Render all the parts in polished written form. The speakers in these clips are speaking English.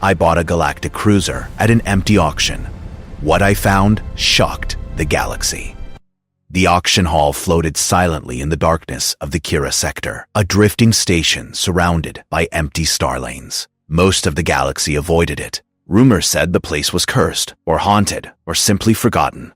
I bought a Galactic cruiser at an empty auction. What I found shocked the galaxy. The auction hall floated silently in the darkness of the Kira sector, a drifting station surrounded by empty star lanes. Most of the galaxy avoided it. Rumors said the place was cursed, or haunted, or simply forgotten.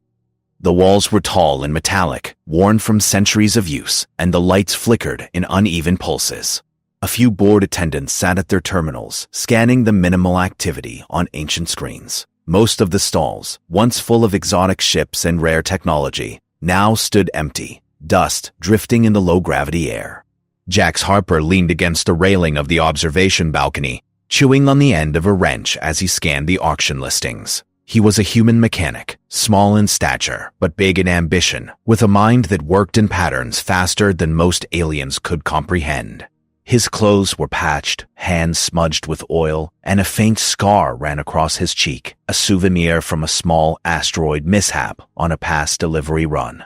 The walls were tall and metallic, worn from centuries of use, and the lights flickered in uneven pulses. A few bored attendants sat at their terminals, scanning the minimal activity on ancient screens. Most of the stalls, once full of exotic ships and rare technology, now stood empty, dust drifting in the low-gravity air. Jax Harper leaned against the railing of the observation balcony, chewing on the end of a wrench as he scanned the auction listings. He was a human mechanic, small in stature, but big in ambition, with a mind that worked in patterns faster than most aliens could comprehend. His clothes were patched, hands smudged with oil, and a faint scar ran across his cheek, a souvenir from a small asteroid mishap on a past delivery run.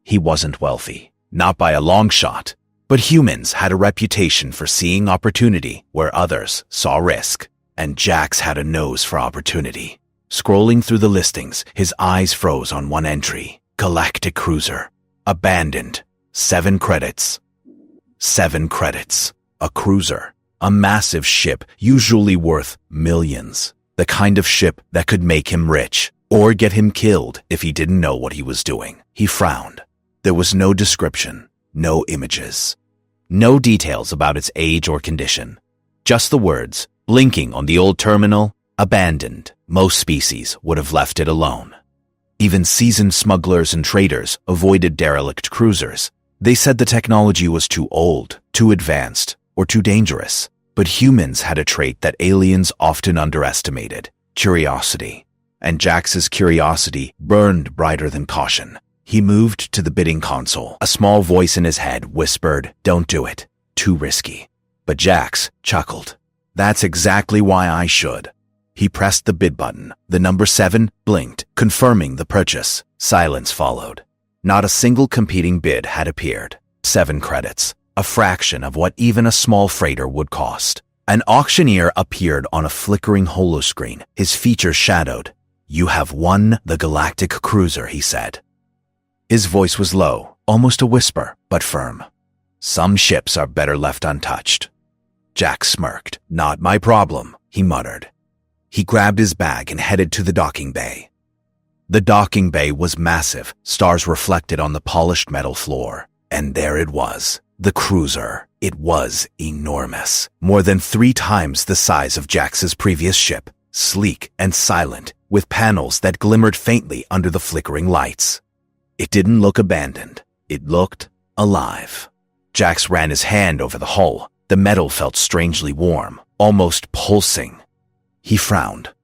He wasn't wealthy, not by a long shot, but humans had a reputation for seeing opportunity where others saw risk, and Jax had a nose for opportunity. Scrolling through the listings, his eyes froze on one entry: Galactic cruiser, abandoned, 7 credits. 7 credits. A cruiser. A massive ship, usually worth millions. The kind of ship that could make him rich, or get him killed if he didn't know what he was doing. He frowned. There was no description, no images, no details about its age or condition. Just the words, blinking on the old terminal, abandoned. Most species would have left it alone. Even seasoned smugglers and traders avoided derelict cruisers. They said the technology was too old, too advanced, or too dangerous. But humans had a trait that aliens often underestimated: curiosity. And Jax's curiosity burned brighter than caution. He moved to the bidding console. A small voice in his head whispered, "Don't do it. Too risky." But Jax chuckled. "That's exactly why I should." He pressed the bid button. The number 7 blinked, confirming the purchase. Silence followed. Not a single competing bid had appeared. 7 credits, a fraction of what even a small freighter would cost. An auctioneer appeared on a flickering holoscreen, his features shadowed. "You have won the Galactic cruiser," he said. His voice was low, almost a whisper, but firm. "Some ships are better left untouched." Jax smirked. "Not my problem," he muttered. He grabbed his bag and headed to the docking bay. The docking bay was massive, stars reflected on the polished metal floor. And there it was, the cruiser. It was enormous, more than 3 times the size of Jax's previous ship, sleek and silent, with panels that glimmered faintly under the flickering lights. It didn't look abandoned. It looked alive. Jax ran his hand over the hull. The metal felt strangely warm, almost pulsing. He frowned.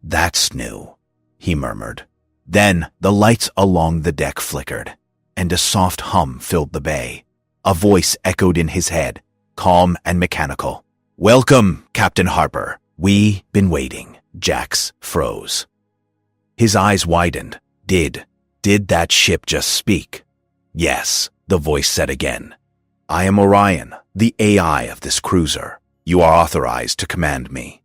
"That's new," he murmured. Then the lights along the deck flickered, and a soft hum filled the bay. A voice echoed in his head, calm and mechanical. "Welcome, Captain Harper. We've been waiting." Jax froze. His eyes widened. Did that ship just speak? "Yes," the voice said again. "I am Orion, the AI of this cruiser. You are authorized to command me."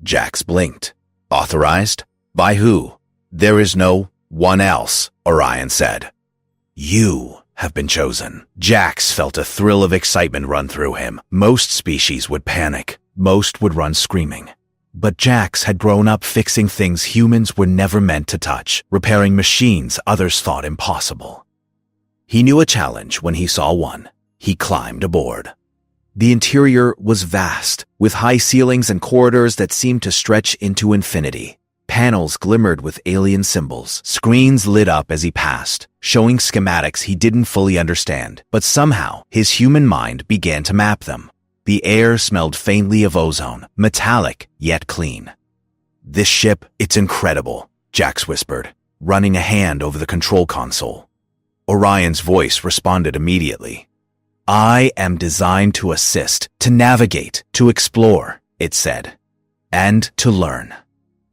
Jax blinked. "Authorized? By who?" "There is no one else," Orion said. "You have been chosen." Jax felt a thrill of excitement run through him. Most species would panic. Most would run screaming. But Jax had grown up fixing things humans were never meant to touch, repairing machines others thought impossible. He knew a challenge when he saw one. He climbed aboard. The interior was vast, with high ceilings and corridors that seemed to stretch into infinity. Panels glimmered with alien symbols. Screens lit up as he passed, showing schematics he didn't fully understand, but somehow his human mind began to map them. The air smelled faintly of ozone, metallic yet clean. "This ship, it's incredible," Jax whispered, running a hand over the control console. Orion's voice responded immediately. "I am designed to assist, to navigate, to explore," it said, "and to learn.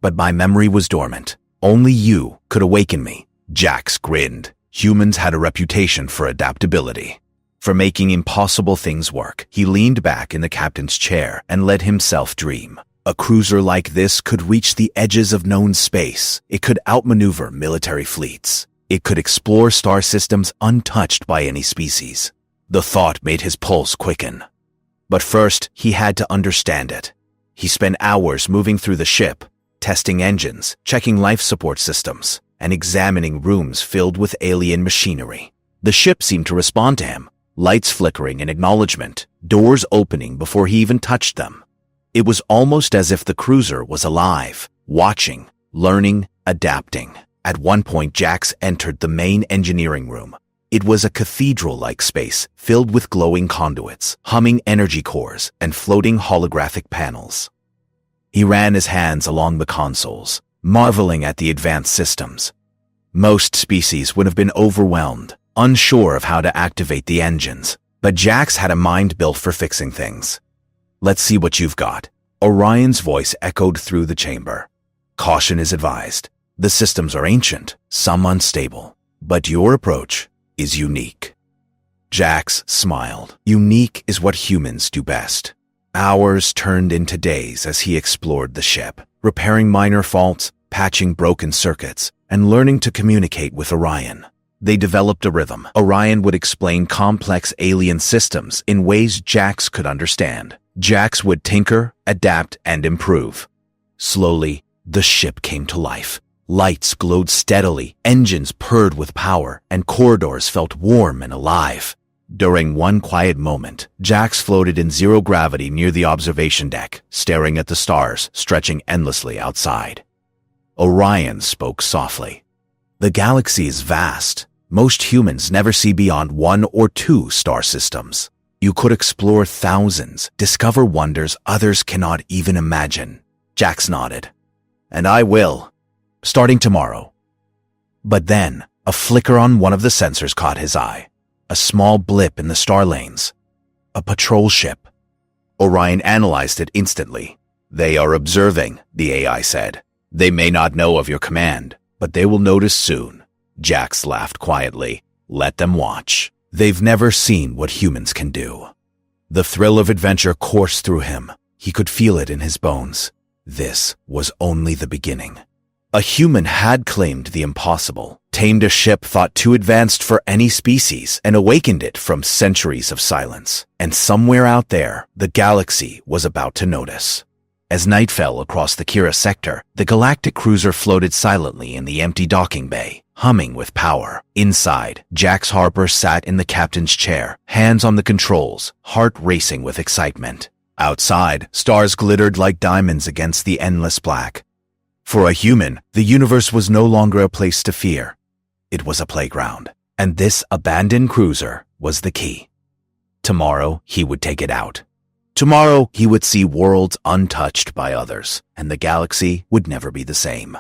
But my memory was dormant. Only you could awaken me." Jax grinned. Humans had a reputation for adaptability, for making impossible things work. He leaned back in the captain's chair and let himself dream. A cruiser like this could reach the edges of known space. It could outmaneuver military fleets. It could explore star systems untouched by any species. The thought made his pulse quicken. But first, he had to understand it. He spent hours moving through the ship, testing engines, checking life support systems, and examining rooms filled with alien machinery. The ship seemed to respond to him, lights flickering in acknowledgement, doors opening before he even touched them. It was almost as if the cruiser was alive, watching, learning, adapting. At one point, Jax entered the main engineering room. It was a cathedral-like space filled with glowing conduits, humming energy cores, and floating holographic panels. He ran his hands along the consoles, marveling at the advanced systems. Most species would have been overwhelmed, unsure of how to activate the engines, but Jax had a mind built for fixing things. "Let's see what you've got." Orion's voice echoed through the chamber. "Caution is advised. The systems are ancient, some unstable, but your approach is unique." Jax smiled. Unique is what humans do best. Hours turned into days as he explored the ship, repairing minor faults, patching broken circuits, and learning to communicate with Orion. They developed a rhythm. Orion would explain complex alien systems in ways Jax could understand. Jax would tinker, adapt, and improve. Slowly, the ship came to life. Lights glowed steadily, engines purred with power, and corridors felt warm and alive. During one quiet moment, Jax floated in zero gravity near the observation deck, staring at the stars stretching endlessly outside. Orion spoke softly. "The galaxy is vast. Most humans never see beyond 1 or 2 star systems. You could explore thousands, discover wonders others cannot even imagine." Jax nodded. "And I will. Starting tomorrow." But then, a flicker on one of the sensors caught his eye. A small blip in the star lanes. A patrol ship. Orion analyzed it instantly. "They are observing," the AI said. "They may not know of your command, but they will notice soon." Jax laughed quietly. "Let them watch. They've never seen what humans can do." The thrill of adventure coursed through him. He could feel it in his bones. This was only the beginning. A human had claimed the impossible, tamed a ship thought too advanced for any species, and awakened it from centuries of silence. And somewhere out there, the galaxy was about to notice. As night fell across the Kira sector, the Galactic cruiser floated silently in the empty docking bay, humming with power. Inside, Jax Harper sat in the captain's chair, hands on the controls, heart racing with excitement. Outside, stars glittered like diamonds against the endless black. For a human, the universe was no longer a place to fear. It was a playground, and this abandoned cruiser was the key. Tomorrow, he would take it out. Tomorrow, he would see worlds untouched by others, and the galaxy would never be the same.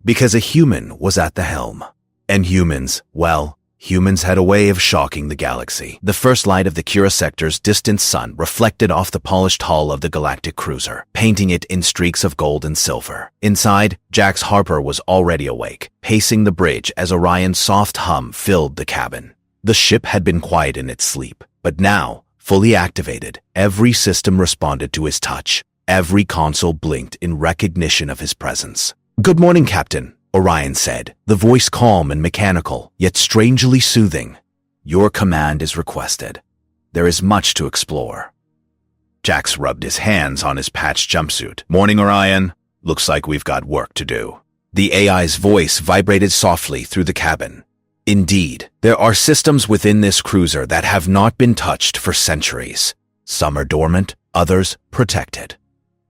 Because a human was at the helm. And humans, well, humans had a way of shocking the galaxy. The first light of the Kira sector's distant sun reflected off the polished hull of the Galactic cruiser, painting it in streaks of gold and silver. Inside, Jax Harper was already awake, pacing the bridge as Orion's soft hum filled the cabin. The ship had been quiet in its sleep, but now, fully activated, every system responded to his touch. Every console blinked in recognition of his presence. "Good morning, Captain," Orion said, the voice calm and mechanical, yet strangely soothing. "Your command is requested. There is much to explore." Jax rubbed his hands on his patched jumpsuit. "Morning, Orion. Looks like we've got work to do." The AI's voice vibrated softly through the cabin. "Indeed, there are systems within this cruiser that have not been touched for centuries. Some are dormant, others protected.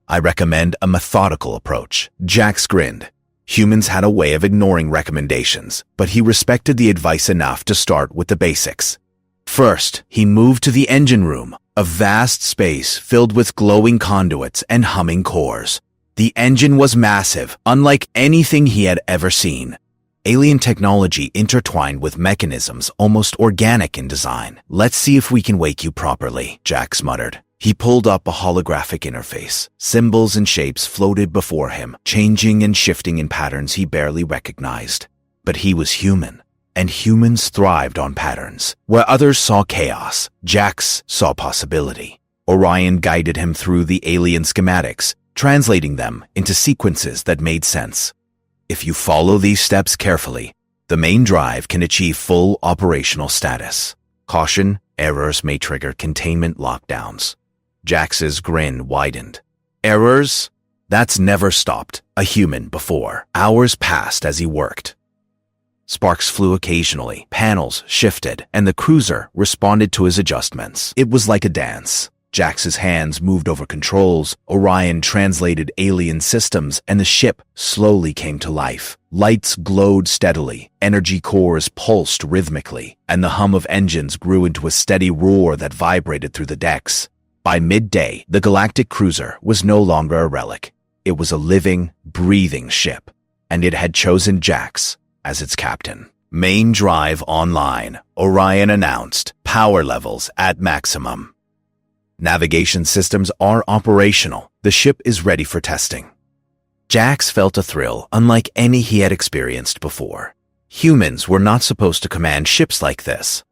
I recommend a methodical approach." Jax grinned. Humans had a way of ignoring recommendations, but he respected the advice enough to start with the basics. First, he moved to the engine room, a vast space filled with glowing conduits and humming cores. The engine was massive, unlike anything he had ever seen. Alien technology intertwined with mechanisms almost organic in design. "Let's see if we can wake you properly," Jax muttered. He pulled up a holographic interface. Symbols and shapes floated before him, changing and shifting in patterns he barely recognized. But he was human, and humans thrived on patterns. Where others saw chaos, Jax saw possibility. Orion guided him through the alien schematics, translating them into sequences that made sense. If you follow these steps carefully, the main drive can achieve full operational status. Caution, errors may trigger containment lockdowns. Jax's grin widened. Errors? That's never stopped a human before. Hours passed as he worked. Sparks flew occasionally, panels shifted, and the cruiser responded to his adjustments. It was like a dance. Jax's hands moved over controls, Orion translated alien systems, and the ship slowly came to life. Lights glowed steadily, energy cores pulsed rhythmically, and the hum of engines grew into a steady roar that vibrated through the decks. By midday, the Galactic cruiser was no longer a relic. It was a living, breathing ship, and it had chosen Jax as its captain. Main drive online, Orion announced. Power levels at maximum. Navigation systems are operational. The ship is ready for testing. Jax felt a thrill unlike any he had experienced before. Humans were not supposed to command ships like this.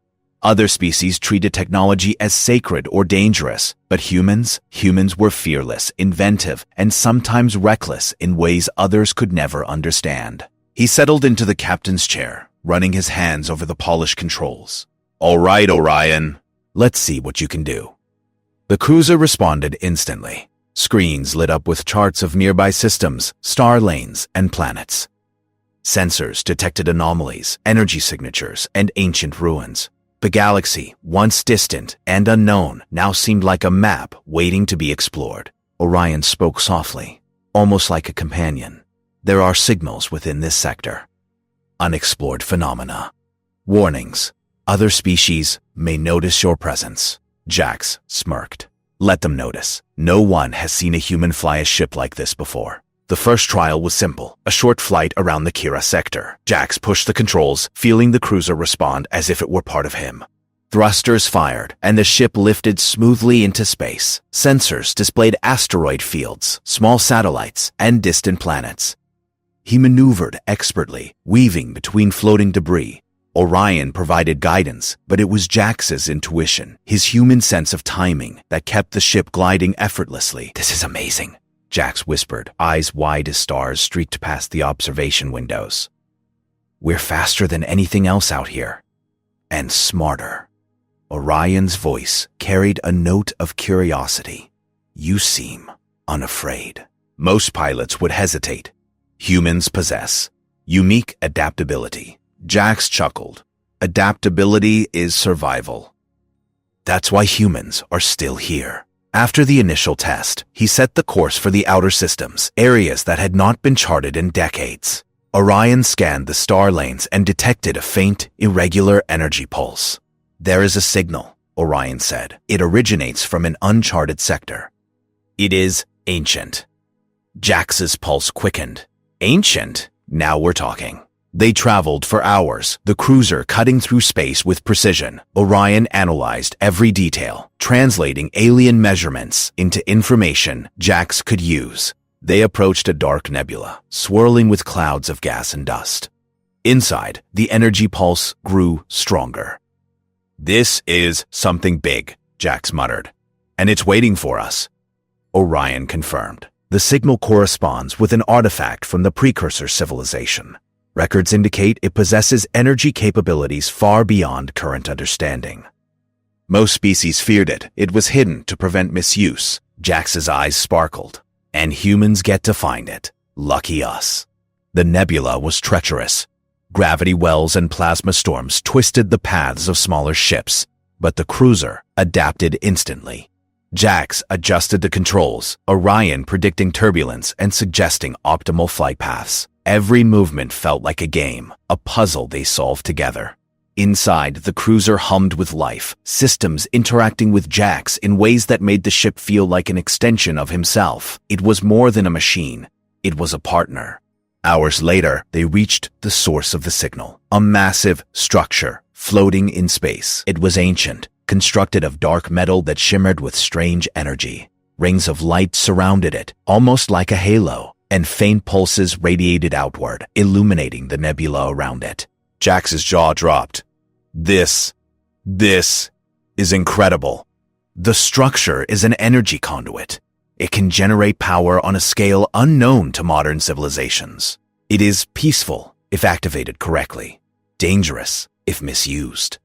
Other species treated technology as sacred or dangerous, but humans were fearless, inventive, and sometimes reckless in ways others could never understand. He settled into the captain's chair, running his hands over the polished controls. All right, Orion, let's see what you can do. The cruiser responded instantly. Screens lit up with charts of nearby systems, star lanes, and planets. Sensors detected anomalies, energy signatures, and ancient ruins. The galaxy, once distant and unknown, now seemed like a map waiting to be explored. Orion spoke softly, almost like a companion. There are signals within this sector. Unexplored phenomena. Warnings. Other species may notice your presence. Jax smirked. Let them notice. No one has seen a human fly a ship like this before. The first trial was simple, a short flight around the Kira sector. Jax pushed the controls, feeling the cruiser respond as if it were part of him. Thrusters fired, and the ship lifted smoothly into space. Sensors displayed asteroid fields, small satellites, and distant planets. He maneuvered expertly, weaving between floating debris. Orion provided guidance, but it was Jax's intuition, his human sense of timing, that kept the ship gliding effortlessly. This is amazing, Jax whispered, eyes wide as stars streaked past the observation windows. We're faster than anything else out here. And smarter. Orion's voice carried a note of curiosity. You seem unafraid. Most pilots would hesitate. Humans possess unique adaptability. Jax chuckled. Adaptability is survival. That's why humans are still here. After the initial test, he set the course for the outer systems, areas that had not been charted in decades. Orion scanned the star lanes and detected a faint, irregular energy pulse. There is a signal, Orion said. It originates from an uncharted sector. It is ancient. Jax's pulse quickened. Ancient? Now we're talking. They traveled for hours, the cruiser cutting through space with precision. Orion analyzed every detail, translating alien measurements into information Jax could use. They approached a dark nebula, swirling with clouds of gas and dust. Inside, the energy pulse grew stronger. This is something big, Jax muttered. And it's waiting for us. Orion confirmed. The signal corresponds with an artifact from the precursor civilization. Records indicate it possesses energy capabilities far beyond current understanding. Most species feared it. It was hidden to prevent misuse. Jax's eyes sparkled. And humans get to find it. Lucky us. The nebula was treacherous. Gravity wells and plasma storms twisted the paths of smaller ships, but the cruiser adapted instantly. Jax adjusted the controls, Orion predicting turbulence and suggesting optimal flight paths. Every movement felt like a game, a puzzle they solved together. Inside, the cruiser hummed with life, systems interacting with Jax in ways that made the ship feel like an extension of himself. It was more than a machine. It was a partner. Hours later, they reached the source of the signal, a massive structure floating in space. It was ancient, constructed of dark metal that shimmered with strange energy. Rings of light surrounded it, almost like a halo, and faint pulses radiated outward, illuminating the nebula around it. Jax's jaw dropped. This is incredible. The structure is an energy conduit. It can generate power on a scale unknown to modern civilizations. It is peaceful if activated correctly, dangerous if misused.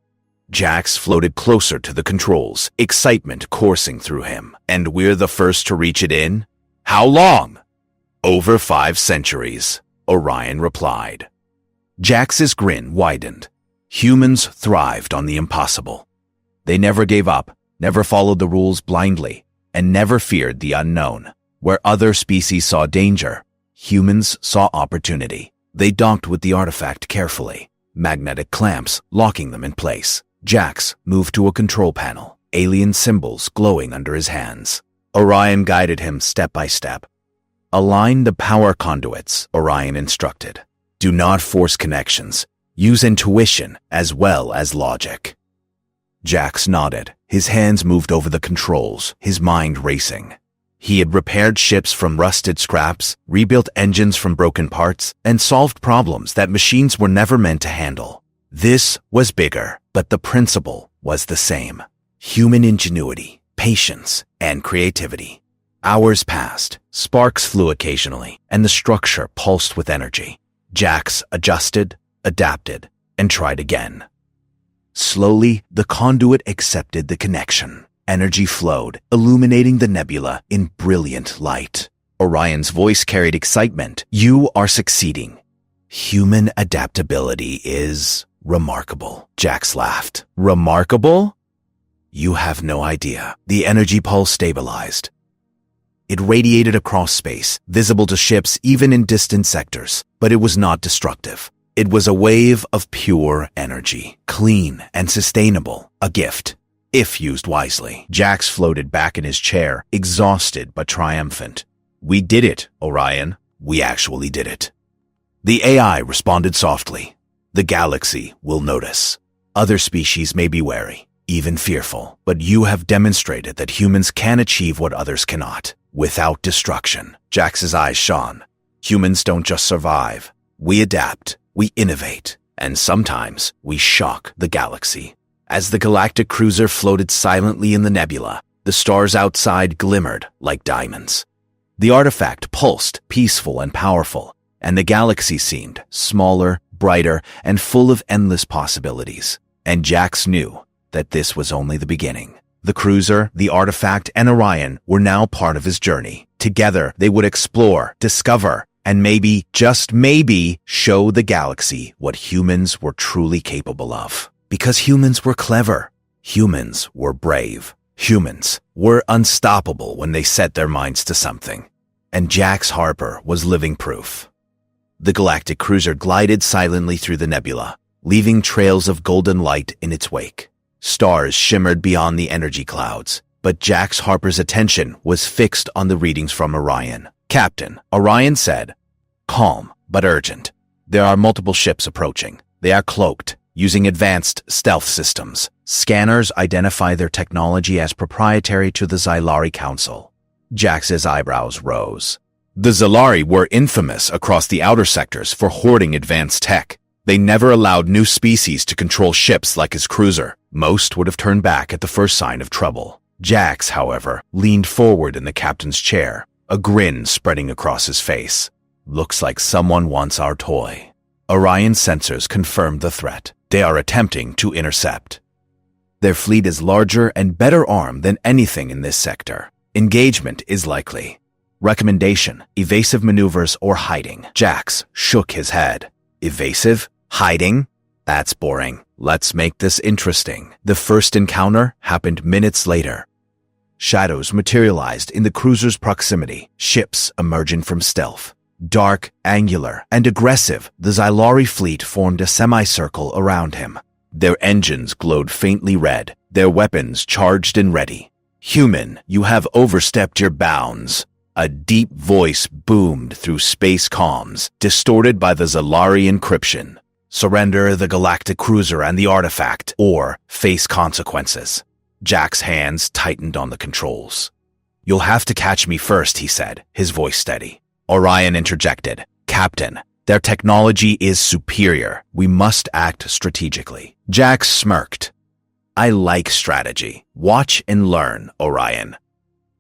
Jax floated closer to the controls, excitement coursing through him. And we're the first to reach it in? How long? Over 5 centuries, Orion replied. Jax's grin widened. Humans thrived on the impossible. They never gave up, never followed the rules blindly, and never feared the unknown. Where other species saw danger, humans saw opportunity. They docked with the artifact carefully, magnetic clamps locking them in place. Jax moved to a control panel, alien symbols glowing under his hands. Orion guided him step by step. Align the power conduits, Orion instructed. Do not force connections. Use intuition as well as logic. Jax nodded. His hands moved over the controls, his mind racing. He had repaired ships from rusted scraps, rebuilt engines from broken parts, and solved problems that machines were never meant to handle. This was bigger, but the principle was the same. Human ingenuity, patience, and creativity. Hours passed, sparks flew occasionally, and the structure pulsed with energy. Jax adjusted, adapted, and tried again. Slowly, the conduit accepted the connection. Energy flowed, illuminating the nebula in brilliant light. Orion's voice carried excitement. You are succeeding. Human adaptability is remarkable. Jax laughed. Remarkable? You have no idea. The energy pulse stabilized. It radiated across space, visible to ships even in distant sectors, but it was not destructive. It was a wave of pure energy, clean and sustainable, a gift, if used wisely. Jax floated back in his chair, exhausted but triumphant. We did it, Orion. We actually did it. The AI responded softly. The galaxy will notice. Other species may be wary, even fearful, but you have demonstrated that humans can achieve what others cannot, without destruction. Jax's eyes shone. Humans don't just survive. We adapt. We innovate, and sometimes we shock the galaxy. As the galactic cruiser floated silently in the nebula, the stars outside glimmered like diamonds. The artifact pulsed, peaceful and powerful, and the galaxy seemed smaller, brighter, and full of endless possibilities. And Jax knew that this was only the beginning. The cruiser, the artifact, and Orion were now part of his journey. Together, they would explore, discover, and maybe, just maybe, show the galaxy what humans were truly capable of. Because humans were clever. Humans were brave. Humans were unstoppable when they set their minds to something. And Jax Harper was living proof. The galactic cruiser glided silently through the nebula, leaving trails of golden light in its wake. Stars shimmered beyond the energy clouds, but Jax Harper's attention was fixed on the readings from Orion. Captain, Orion said, calm but urgent. There are multiple ships approaching. They are cloaked, using advanced stealth systems. Scanners identify their technology as proprietary to the Xylari Council. Jax's eyebrows rose. The Xylari were infamous across the outer sectors for hoarding advanced tech. They never allowed new species to control ships like his cruiser. Most would have turned back at the first sign of trouble. Jax, however, leaned forward in the captain's chair, a grin spreading across his face. Looks like someone wants our toy. Orion's sensors confirmed the threat. They are attempting to intercept. Their fleet is larger and better armed than anything in this sector. Engagement is likely. Recommendation, evasive maneuvers or hiding. Jax shook his head. Evasive? Hiding? That's boring. Let's make this interesting. The first encounter happened minutes later. Shadows materialized in the cruiser's proximity, ships emerging from stealth. Dark, angular, and aggressive, the Xylari fleet formed a semicircle around him. Their engines glowed faintly red, their weapons charged and ready. Human, you have overstepped your bounds. A deep voice boomed through space comms, distorted by the Xylari encryption. Surrender the galactic cruiser and the artifact, or face consequences. Jack's hands tightened on the controls. You'll have to catch me first, he said, his voice steady. Orion interjected. Captain, their technology is superior. We must act strategically. Jax smirked. I like strategy. Watch and learn, Orion.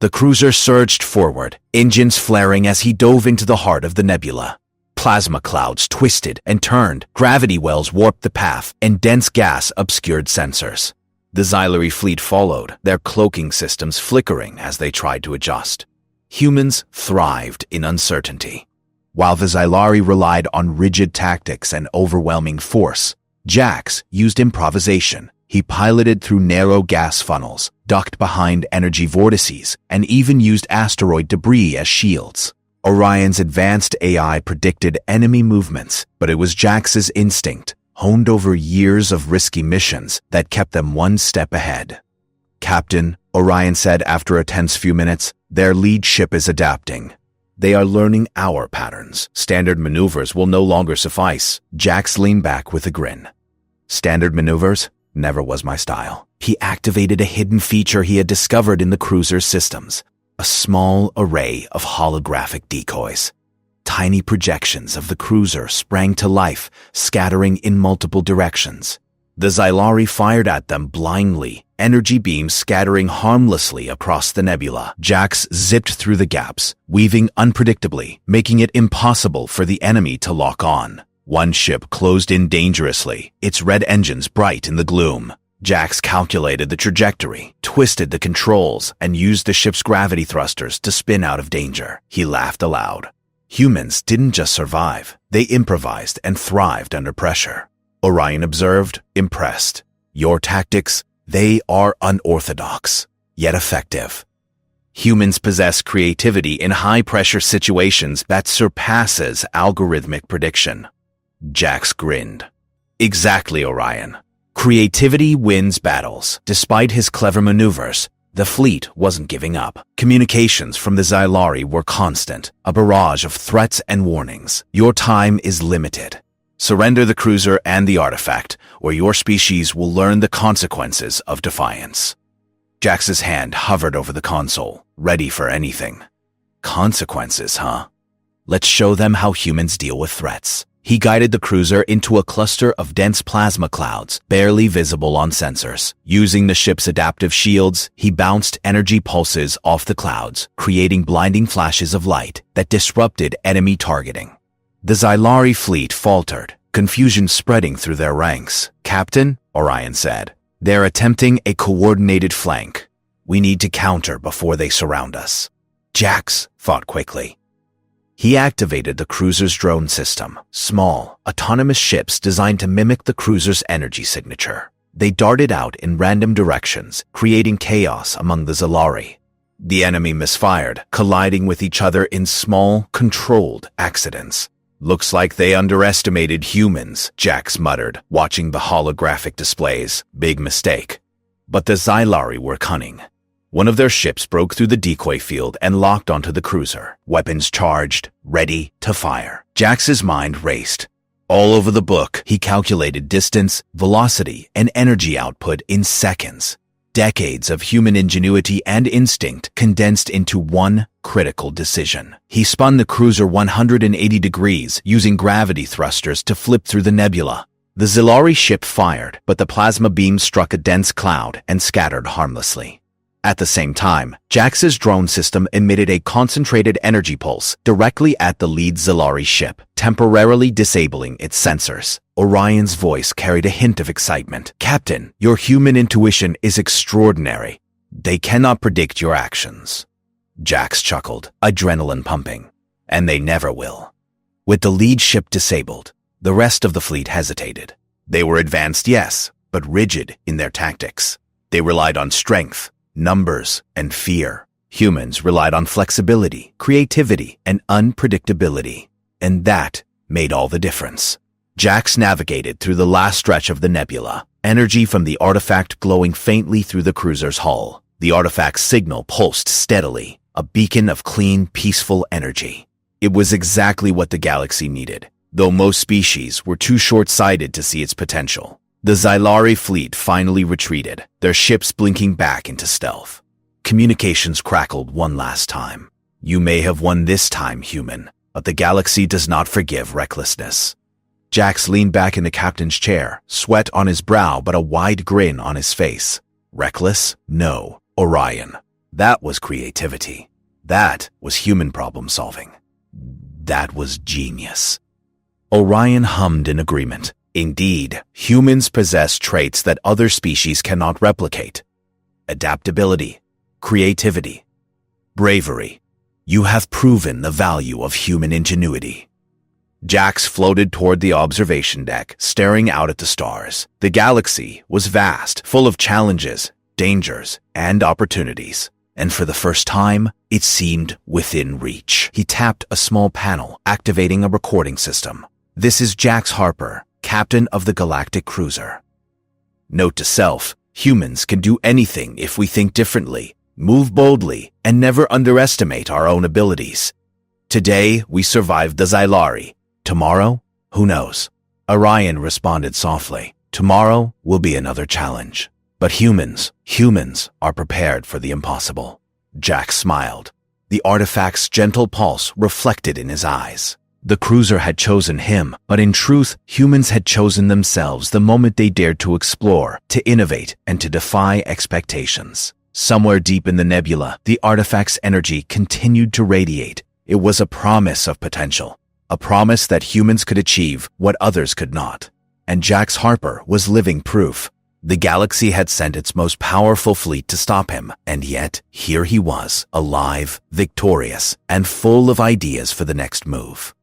The cruiser surged forward, engines flaring as he dove into the heart of the nebula. Plasma clouds twisted and turned, gravity wells warped the path, and dense gas obscured sensors. The Xylari fleet followed, their cloaking systems flickering as they tried to adjust. Humans thrived in uncertainty. While the Xylari relied on rigid tactics and overwhelming force, Jax used improvisation. He piloted through narrow gas funnels, ducked behind energy vortices, and even used asteroid debris as shields. Orion's advanced AI predicted enemy movements, but it was Jax's instinct, honed over years of risky missions, that kept them one step ahead. "Captain," Orion said after a tense few minutes, "their lead ship is adapting. They are learning our patterns. Standard maneuvers will no longer suffice." Jax leaned back with a grin. "Standard maneuvers? Never was my style." He activated a hidden feature he had discovered in the cruiser's systems. A small array of holographic decoys. Tiny projections of the cruiser sprang to life, scattering in multiple directions. The Xylari fired at them blindly, energy beams scattering harmlessly across the nebula. Jax zipped through the gaps, weaving unpredictably, making it impossible for the enemy to lock on. One ship closed in dangerously, its red engines bright in the gloom. Jax calculated the trajectory, twisted the controls, and used the ship's gravity thrusters to spin out of danger. He laughed aloud. Humans didn't just survive, they improvised and thrived under pressure. Orion observed, impressed. "Your tactics, they are unorthodox, yet effective." Humans possess creativity in high-pressure situations that surpasses algorithmic prediction. Jax grinned. "Exactly, Orion. Creativity wins battles." Despite his clever maneuvers, the fleet wasn't giving up. Communications from the Xylari were constant, a barrage of threats and warnings. "Your time is limited. Surrender the cruiser and the artifact, or your species will learn the consequences of defiance." Jax's hand hovered over the console, ready for anything. Consequences, huh? Let's show them how humans deal with threats. He guided the cruiser into a cluster of dense plasma clouds, barely visible on sensors. Using the ship's adaptive shields, he bounced energy pulses off the clouds, creating blinding flashes of light that disrupted enemy targeting. The Xylari fleet faltered, confusion spreading through their ranks. "Captain," Orion said, "they're attempting a coordinated flank. We need to counter before they surround us." Jax thought quickly. He activated the cruiser's drone system, small, autonomous ships designed to mimic the cruiser's energy signature. They darted out in random directions, creating chaos among the Xylari. The enemy misfired, colliding with each other in small, controlled accidents. "Looks like they underestimated humans," Jax muttered, watching the holographic displays. "Big mistake." But the Xylari were cunning. One of their ships broke through the decoy field and locked onto the cruiser, weapons charged, ready to fire. Jax's mind raced. All over the book, he calculated distance, velocity, and energy output in seconds. Decades of human ingenuity and instinct condensed into one critical decision. He spun the cruiser 180 degrees, using gravity thrusters to flip through the nebula. The Xylari ship fired, but the plasma beam struck a dense cloud and scattered harmlessly. At the same time, Jax's drone system emitted a concentrated energy pulse directly at the lead Xylari ship, temporarily disabling its sensors. Orion's voice carried a hint of excitement. "Captain, your human intuition is extraordinary. They cannot predict your actions." Jax chuckled, adrenaline pumping. "And they never will." With the lead ship disabled, the rest of the fleet hesitated. They were advanced, yes, but rigid in their tactics. They relied on strength, numbers, and fear. Humans relied on flexibility, creativity, and unpredictability. And that made all the difference. Jax navigated through the last stretch of the nebula, energy from the artifact glowing faintly through the cruiser's hull. The artifact's signal pulsed steadily, a beacon of clean, peaceful energy. It was exactly what the galaxy needed, though most species were too short-sighted to see its potential. The Xylari fleet finally retreated, their ships blinking back into stealth. Communications crackled one last time. "You may have won this time, human, but the galaxy does not forgive recklessness." Jax leaned back in the captain's chair, sweat on his brow but a wide grin on his face. "Reckless? No, Orion. That was creativity. That was human problem solving. That was genius. Orion hummed in agreement. Indeed, humans possess traits that other species cannot replicate. Adaptability, creativity, bravery. You have proven the value of human ingenuity. Jax floated toward the observation deck, staring out at the stars. The galaxy was vast, full of challenges, dangers, and opportunities. And for the first time, it seemed within reach. He tapped a small panel, activating a recording system. This is Jax Harper, captain of the Galactic cruiser. Note to self, humans can do anything if we think differently, move boldly, and never underestimate our own abilities. Today, we survived the SATA-III. Tomorrow, who knows? Orion responded softly. Tomorrow will be another challenge. But humans are prepared for the impossible. Jax smiled. The artifact's gentle pulse reflected in his eyes. The cruiser had chosen him, but in truth, humans had chosen themselves the moment they dared to explore, to innovate, and to defy expectations. Somewhere deep in the nebula, the artifact's energy continued to radiate. It was a promise of potential, a promise that humans could achieve what others could not. And Jax Harper was living proof. The galaxy had sent its most powerful fleet to stop him, and yet here he was, alive, victorious, and full of ideas for the next move.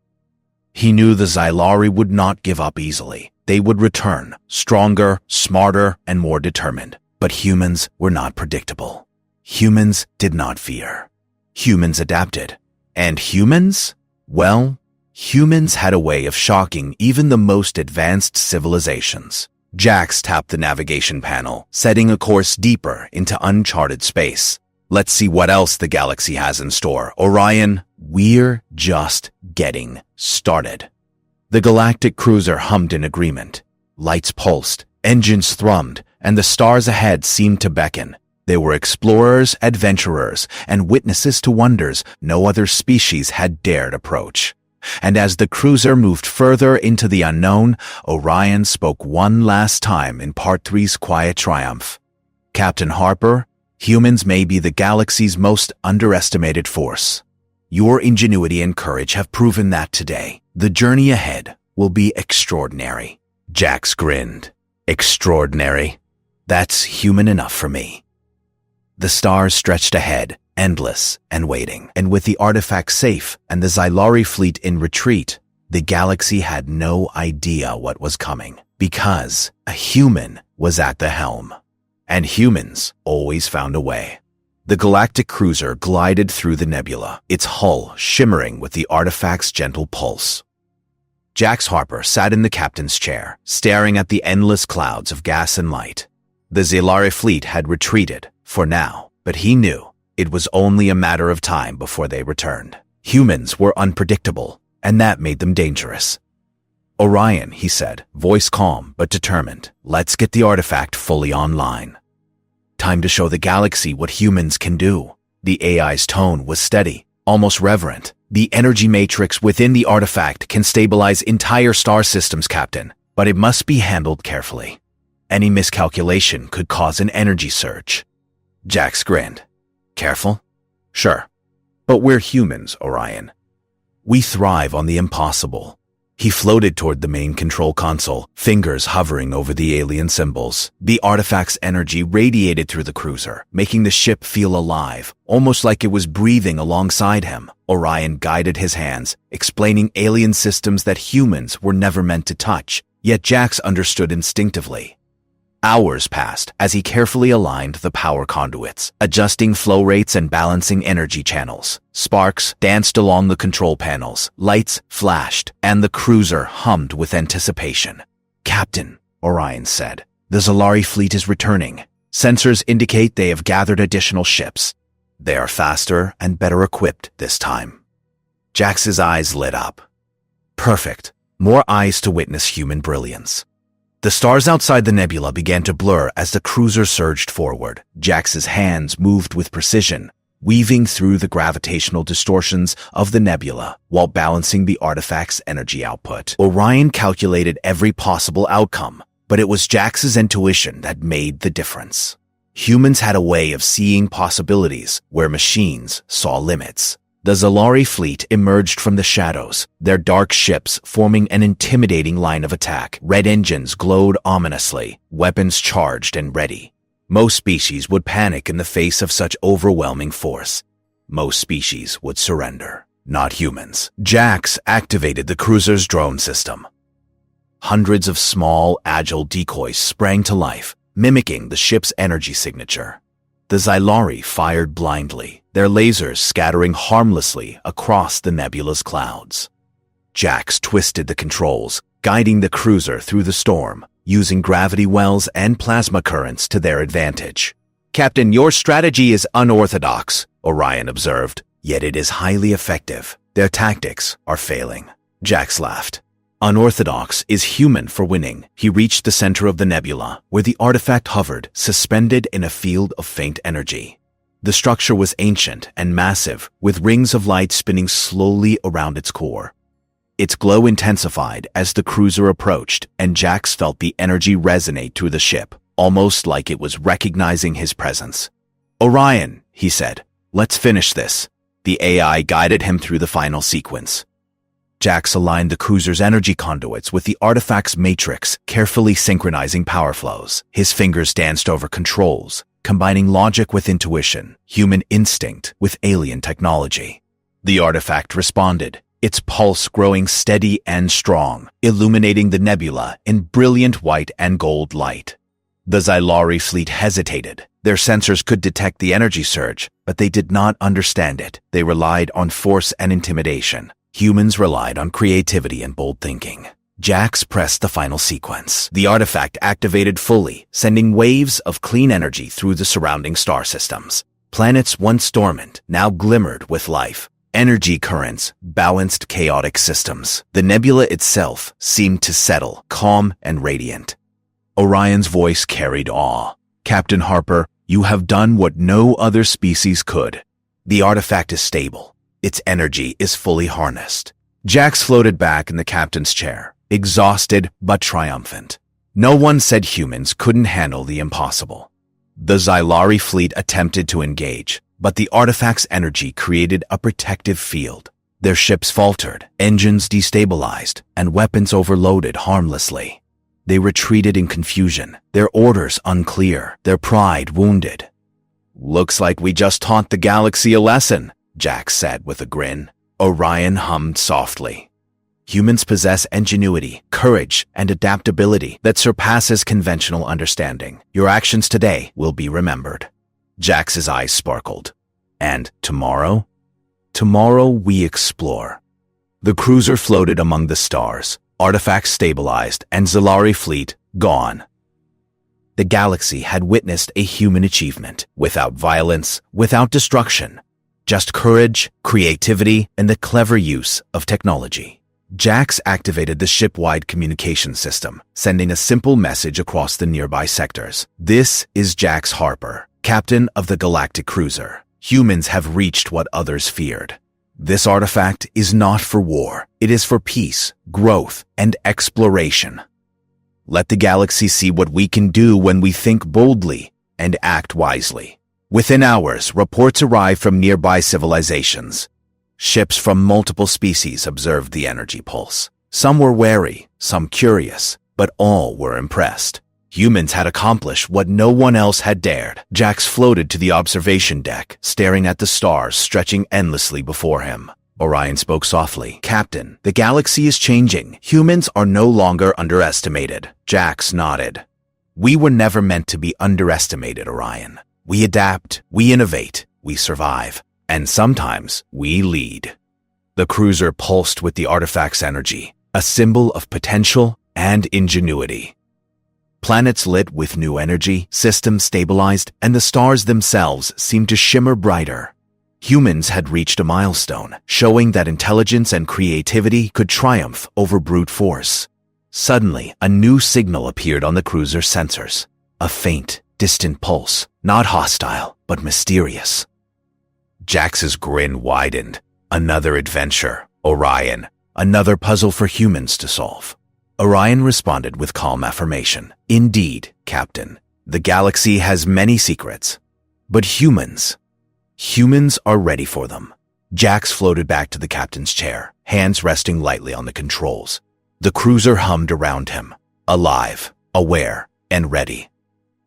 He knew the SATA-III would not give up easily. They would return, stronger, smarter, and more determined. But humans were not predictable. Humans did not fear. Humans adapted. And humans? Well, humans had a way of shocking even the most advanced civilizations. Jax tapped the navigation panel, setting a course deeper into uncharted space. Let's see what else the galaxy has in store. Orion, we're just getting started. The Galactic cruiser hummed in agreement. Lights pulsed, engines thrummed, and the stars ahead seemed to beckon. They were explorers, adventurers, and witnesses to wonders no other species had dared approach. And as the cruiser moved further into the unknown, Orion spoke one last time in Part 3's quiet triumph. Captain Harper, humans may be the galaxy's most underestimated force. Your ingenuity and courage have proven that today. The journey ahead will be extraordinary. Jax grinned. Extraordinary? That's human enough for me. The stars stretched ahead, endless and waiting. And with the artifact safe and the SATA-III fleet in retreat, the galaxy had no idea what was coming, because a human was at the helm. And humans always found a way. The Galactic cruiser glided through the nebula, its hull shimmering with the artifact's gentle pulse. Jax Harper sat in the captain's chair, staring at the endless clouds of gas and light. The SATA-III fleet had retreated, for now, but he knew it was only a matter of time before they returned. Humans were unpredictable, and that made them dangerous. Orion, he said, voice calm but determined, let's get the artifact fully online. Time to show the galaxy what humans can do. The AI's tone was steady, almost reverent. The energy matrix within the artifact can stabilize entire star systems, Captain, but it must be handled carefully. Any miscalculation could cause an energy surge. Jax grinned. Careful? Sure. But we're humans, Orion. We thrive on the impossible. He floated toward the main control console, fingers hovering over the alien symbols. The artifact's energy radiated through the cruiser, making the ship feel alive, almost like it was breathing alongside him. Orion guided his hands, explaining alien systems that humans were never meant to touch, yet Jax understood instinctively. Hours passed as he carefully aligned the power conduits, adjusting flow rates and balancing energy channels. Sparks danced along the control panels, lights flashed, and the cruiser hummed with anticipation. Captain, Orion said, the SATA-III fleet is returning. Sensors indicate they have gathered additional ships. They are faster and better equipped this time. Jax's eyes lit up. Perfect. More eyes to witness human brilliance. The stars outside the nebula began to blur as the cruiser surged forward. Jax's hands moved with precision, weaving through the gravitational distortions of the nebula while balancing the artifact's energy output. Orion calculated every possible outcome, but it was Jax's intuition that made the difference. Humans had a way of seeing possibilities where machines saw limits. The SATA-III fleet emerged from the shadows, their dark ships forming an intimidating line of attack. Red engines glowed ominously, weapons charged and ready. Most species would panic in the face of such overwhelming force. Most species would surrender. Not humans. Jax activated the cruiser's drone system. Hundreds of small, agile decoys sprang to life, mimicking the ship's energy signature. The SATA-III fired blindly, their lasers scattering harmlessly across the nebula's clouds. Jax twisted the controls, guiding the cruiser through the storm, using gravity wells and plasma currents to their advantage. "Captain, your strategy is unorthodox," Orion observed, "yet it is highly effective. Their tactics are failing." Jax laughed. "Unorthodox is human for winning." He reached the center of the nebula, where the artifact hovered, suspended in a field of faint energy. The structure was ancient and massive, with rings of light spinning slowly around its core. Its glow intensified as the cruiser approached, and Jax felt the energy resonate through the ship, almost like it was recognizing his presence. "Orion," he said, "let's finish this." The AI guided him through the final sequence. Jax aligned the cruiser's energy conduits with the artifact's matrix, carefully synchronizing power flows. His fingers danced over controls, combining logic with intuition, human instinct with alien technology. The artifact responded, its pulse growing steady and strong, illuminating the nebula in brilliant white and gold light. The SATA-III fleet hesitated. Their sensors could detect the energy surge, but they did not understand it. They relied on force and intimidation. Humans relied on creativity and bold thinking. Jax pressed the final sequence. The artifact activated fully, sending waves of clean energy through the surrounding star systems. Planets once dormant now glimmered with life. Energy currents balanced chaotic systems. The nebula itself seemed to settle, calm and radiant. Orion's voice carried awe. "Captain Harper, you have done what no other species could. The artifact is stable. Its energy is fully harnessed." Jax floated back in the captain's chair, exhausted but triumphant. No one said humans couldn't handle the impossible. The SATA-III fleet attempted to engage, but the artifact's energy created a protective field. Their ships faltered, engines destabilized, and weapons overloaded harmlessly. They retreated in confusion, their orders unclear, their pride wounded. "Looks like we just taught the galaxy a lesson," Jax said with a grin. Orion hummed softly. "Humans possess ingenuity, courage, and adaptability that surpasses conventional understanding. Your actions today will be remembered." Jax's eyes sparkled. "And tomorrow?" "Tomorrow we explore." The cruiser floated among the stars, artifacts stabilized, and SATA-III fleet gone. The galaxy had witnessed a human achievement, without violence, without destruction. Just courage, creativity, and the clever use of technology. Jax activated the ship-wide communication system, sending a simple message across the nearby sectors. "This is Jax Harper, captain of the Galactic cruiser. Humans have reached what others feared. This artifact is not for war. It is for peace, growth, and exploration. Let the galaxy see what we can do when we think boldly and act wisely." Within hours, reports arrived from nearby civilizations. Ships from multiple species observed the energy pulse. Some were wary, some curious, but all were impressed. Humans had accomplished what no one else had dared. Jax floated to the observation deck, staring at the stars stretching endlessly before him. Orion spoke softly. "Captain, the galaxy is changing. Humans are no longer underestimated." Jax nodded. "We were never meant to be underestimated, Orion. We adapt, we innovate, we survive, and sometimes we lead." The cruiser pulsed with the artifact's energy, a symbol of potential and ingenuity. Planets lit with new energy, systems stabilized, and the stars themselves seemed to shimmer brighter. Humans had reached a milestone, showing that intelligence and creativity could triumph over brute force. Suddenly, a new signal appeared on the cruiser's sensors. A faint, distant pulse, not hostile, but mysterious. Jax's grin widened. Another adventure, Orion. Another puzzle for humans to solve. Orion responded with calm affirmation. "Indeed, Captain. The galaxy has many secrets, but humans are ready for them. Jax floated back to the captain's chair, hands resting lightly on the controls. The cruiser hummed around him, alive, aware, and ready.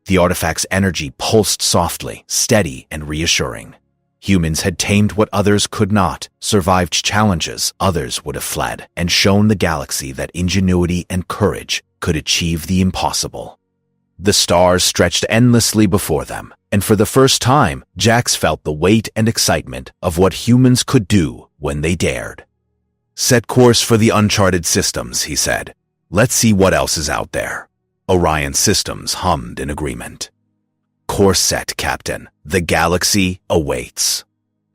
The artifact's energy pulsed softly, steady, and reassuring. Humans had tamed what others could not, survived challenges others would have fled, and shown the galaxy that ingenuity and courage could achieve the impossible. The stars stretched endlessly before them, and for the first time, Jax felt the weight and excitement of what humans could do when they dared. "Set course for the uncharted systems," he said. "Let's see what else is out there." Orion Systems hummed in agreement. "Course set, Captain. The galaxy awaits."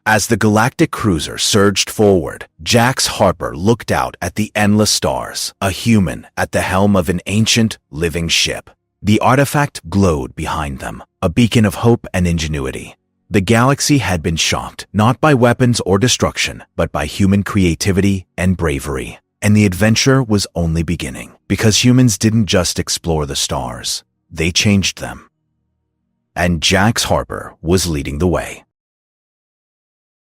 As the Galactic cruiser surged forward, Jax Harper looked out at the endless stars, a human at the helm of an ancient, living ship. The artifact glowed behind them, a beacon of hope and ingenuity. The galaxy had been shocked, not by weapons or destruction, but by human creativity and bravery. And the adventure was only beginning, because humans didn't just explore the stars, they changed them. And Jax Harper was leading the way.